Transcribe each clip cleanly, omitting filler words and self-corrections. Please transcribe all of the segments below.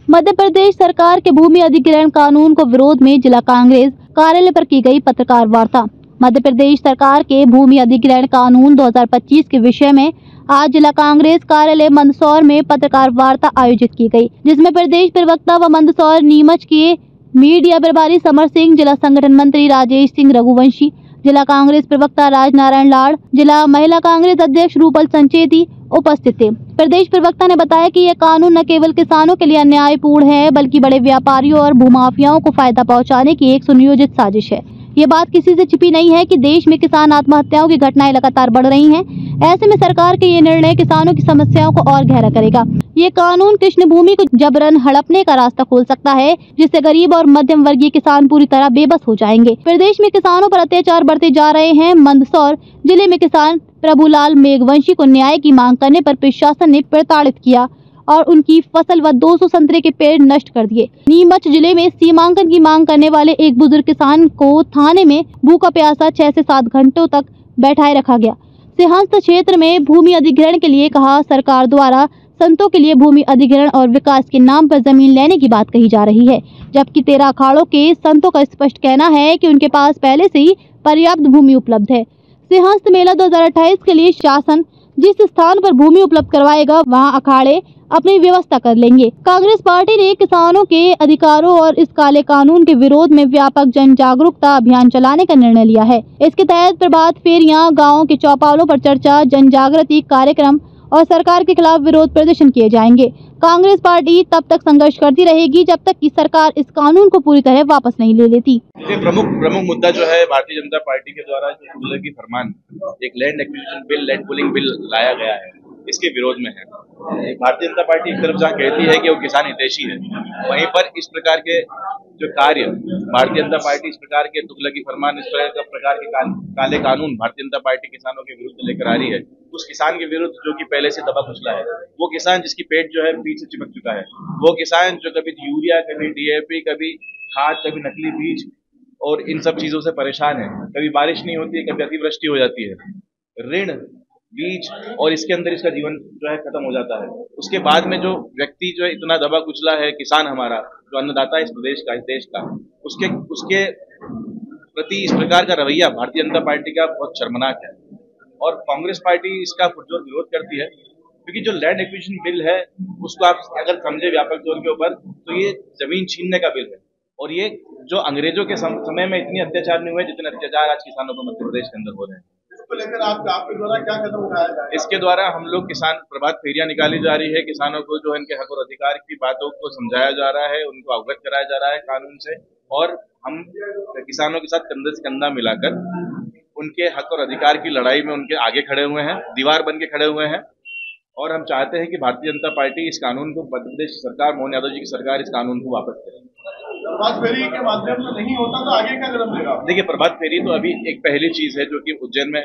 मध्य प्रदेश सरकार के भूमि अधिग्रहण कानून को विरोध में जिला कांग्रेस कार्यालय पर की गई पत्रकार वार्ता। मध्य प्रदेश सरकार के भूमि अधिग्रहण कानून 2025 के विषय में आज जिला कांग्रेस कार्यालय मंदसौर में पत्रकार वार्ता आयोजित की गई, जिसमें प्रदेश प्रवक्ता व मंदसौर नीमच के मीडिया प्रभारी समर सिंह, जिला संगठन मंत्री राजेश सिंह रघुवंशी, जिला कांग्रेस प्रवक्ता राजनारायण लाड़, जिला महिला कांग्रेस अध्यक्ष रूपल संचेती उपस्थित थे। प्रदेश प्रवक्ता ने बताया कि यह कानून न केवल किसानों के लिए अन्यायपूर्ण है, बल्कि बड़े व्यापारियों और भूमाफियाओं को फायदा पहुंचाने की एक सुनियोजित साजिश है। ये बात किसी से छिपी नहीं है कि देश में किसान आत्महत्याओं की घटनाएं लगातार बढ़ रही हैं। ऐसे में सरकार के ये निर्णय किसानों की समस्याओं को और गहरा करेगा। ये कानून कृष्ण भूमि को जबरन हड़पने का रास्ता खोल सकता है, जिससे गरीब और मध्यम वर्गीय किसान पूरी तरह बेबस हो जाएंगे। प्रदेश में किसानों पर अत्याचार बढ़ते जा रहे हैं। मंदसौर जिले में किसान प्रभुलाल मेघवंशी को न्याय की मांग करने पर प्रशासन ने प्रताड़ित किया और उनकी फसल व 200 संतरे के पेड़ नष्ट कर दिए। नीमच जिले में सीमांकन की मांग करने वाले एक बुजुर्ग किसान को थाने में भूखा प्यासा 6 से 7 घंटों तक बैठाए रखा गया। सिंहस्थ क्षेत्र में भूमि अधिग्रहण के लिए कहा, सरकार द्वारा संतों के लिए भूमि अधिग्रहण और विकास के नाम पर जमीन लेने की बात कही जा रही है, जबकि 13 अखाड़ों के संतों का स्पष्ट कहना है कि उनके पास पहले से ही पर्याप्त भूमि उपलब्ध है। सिंहस्थ मेला 2028 के लिए शासन जिस स्थान पर भूमि उपलब्ध करवाएगा, वहां अखाड़े अपनी व्यवस्था कर लेंगे। कांग्रेस पार्टी ने किसानों के अधिकारों और इस काले कानून के विरोध में व्यापक जन जागरूकता अभियान चलाने का निर्णय लिया है। इसके तहत प्रभात फेरियां, गाँव के चौपालों पर चर्चा, जन जागृति कार्यक्रम और सरकार के खिलाफ विरोध प्रदर्शन किए जाएंगे। कांग्रेस पार्टी तब तक संघर्ष करती रहेगी जब तक कि सरकार इस कानून को पूरी तरह वापस नहीं ले लेती। प्रमुख मुद्दा जो है, भारतीय जनता पार्टी के द्वारा जो तुगलकी फरमान, एक land acquisition bill, land pooling bill लाया गया है, इसके विरोध में है। भारतीय जनता पार्टी एक तरफ जहाँ कहती है कि वो किसान हितैषी है, वहीं पर इस प्रकार के जो कार्य भारतीय जनता पार्टी, इस प्रकार के तुगलकी फरमान, इस प्रकार के काले कानून भारतीय जनता पार्टी किसानों के विरुद्ध लेकर आ रही है, उस किसान के विरुद्ध जो कि पहले से दबा कुचला है, वो किसान जिसकी पेट जो है पीछे चिपक चुका है, वो किसान जो कभी यूरिया, कभी डीएपी, कभी खाद, कभी नकली बीज और इन सब चीजों से परेशान है। कभी बारिश नहीं होती है, कभी अतिवृष्टि हो जाती है, ऋण, बीज और इसके अंदर इसका जीवन जो है खत्म हो जाता है। उसके बाद में जो व्यक्ति जो है इतना दबा कुचला है, किसान हमारा जो अन्नदाता है इस प्रदेश का, इस देश का, उसके प्रति इस प्रकार का रवैया भारतीय जनता पार्टी का बहुत शर्मनाक है। और कांग्रेस पार्टी इसका पुरजोर विरोध करती है, क्योंकि जो लैंड एक्विजिशन बिल है उसको आप अगर समझे व्यापक तौर के ऊपर, तो ये जमीन छीनने का बिल है। और ये जो अंग्रेजों के समय में इतने अत्याचार नहीं हुए जितने अत्याचार आज किसानों को मध्य प्रदेश के अंदर हो रहे हैं। इसको लेकर आपके द्वारा क्या कदम उठाया जाए? इसके द्वारा हम लोग किसान प्रभात फेरियां निकाली जा रही है, किसानों को जो इनके हक और अधिकार की बातों को समझाया जा रहा है, उनको अवगत कराया जा रहा है कानून से, और हम किसानों के साथ कंधे से कंधा मिलाकर उनके हक और अधिकार की लड़ाई में उनके आगे खड़े हुए हैं, दीवार बन के खड़े हुए हैं। और हम चाहते हैं कि भारतीय जनता पार्टी इस कानून को, मध्य प्रदेश सरकार, मोहन यादव जी की सरकार इस कानून को वापस करे। प्रभात फेरी के माध्यम से नहीं होता तो आगे क्या कदम लेगा? देखिए, प्रभात फेरी तो अभी एक पहली चीज है जो कि उज्जैन में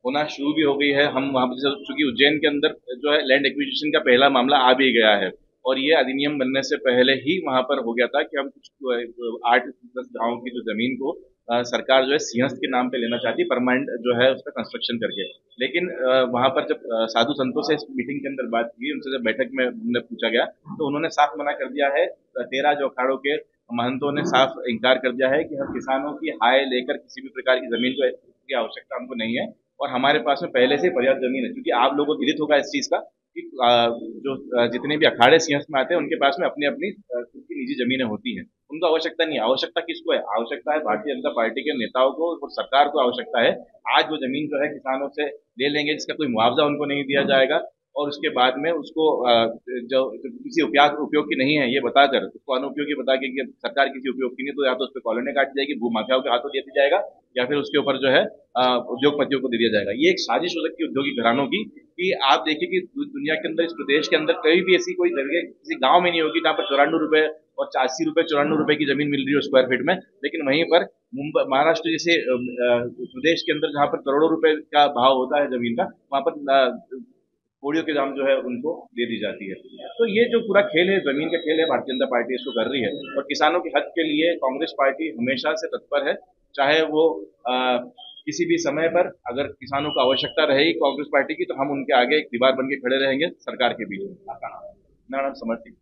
होना शुरू भी हो गई है। हम वहां पर, चूंकि उज्जैन के अंदर जो है लैंड एक्विजिशन का पहला मामला आ भी गया है, और ये अधिनियम बनने से पहले ही वहां पर हो गया था कि हम कुछ 8-10 गाँव की जो जमीन को सरकार जो है सिंहस्थ के नाम पे लेना चाहती है, परमानेंट जो है उसका कंस्ट्रक्शन करके। लेकिन वहां पर जब साधु संतों से इस मीटिंग के अंदर बात की, उनसे जब बैठक में पूछा गया, तो उन्होंने साफ मना कर दिया है। 13 जो अखाड़ों के महंतों ने साफ इनकार कर दिया है कि हम किसानों की हाय लेकर किसी भी प्रकार की जमीन की आवश्यकता हमको नहीं है, और हमारे पास में पहले से पर्याप्त जमीन है। क्योंकि आप लोगों को विदित होगा इस चीज का कि जो जितने भी अखाड़े सिंहस्थ में आते हैं उनके पास में अपनी अपनी खुद की निजी जमीनें होती हैं, उनको आवश्यकता नहीं है। आवश्यकता किसको है? आवश्यकता है भारतीय जनता पार्टी के नेताओं को और सरकार को आवश्यकता है। आज वो जमीन जो है किसानों से ले लेंगे, जिसका कोई मुआवजा उनको नहीं दिया जाएगा, और उसके बाद में उसको जो किसी उपयोग की नहीं है ये बताकर, उसको अनुपयोगी बता के कि सरकार किसी उपयोग की नहीं, तो या तो उस पर कॉलोनी काट दी जाएगी, भूमाफियाओं के हाथों दे दिया जाएगा, या फिर उसके ऊपर जो है उद्योगपतियों को दे दिया जाएगा। ये एक साजिश हो सकती है उद्योगिक घरानों की, कि आप देखिए कि दुनिया के अंदर, इस प्रदेश के अंदर कहीं भी ऐसी कोई जगह किसी गांव में नहीं होगी जहाँ पर 94 रुपए और 80 रुपए 94 रुपए की जमीन मिल रही है स्क्वायर फीट में। लेकिन वहीं पर मुंबई, महाराष्ट्र जैसे प्रदेश के अंदर जहाँ पर करोड़ों रुपए का भाव होता है जमीन का, वहां पर कोड़ियों के दाम जो है उनको दे दी जाती है। तो ये जो पूरा खेल है, जमीन का खेल है, भारतीय जनता पार्टी इसको कर रही है, और किसानों के हक के लिए कांग्रेस पार्टी हमेशा से तत्पर है। चाहे वो किसी भी समय पर अगर किसानों को आवश्यकता रहेगी कांग्रेस पार्टी की, तो हम उनके आगे एक दीवार बन के खड़े रहेंगे सरकार के बीच। मेरा नाम समर सिंह।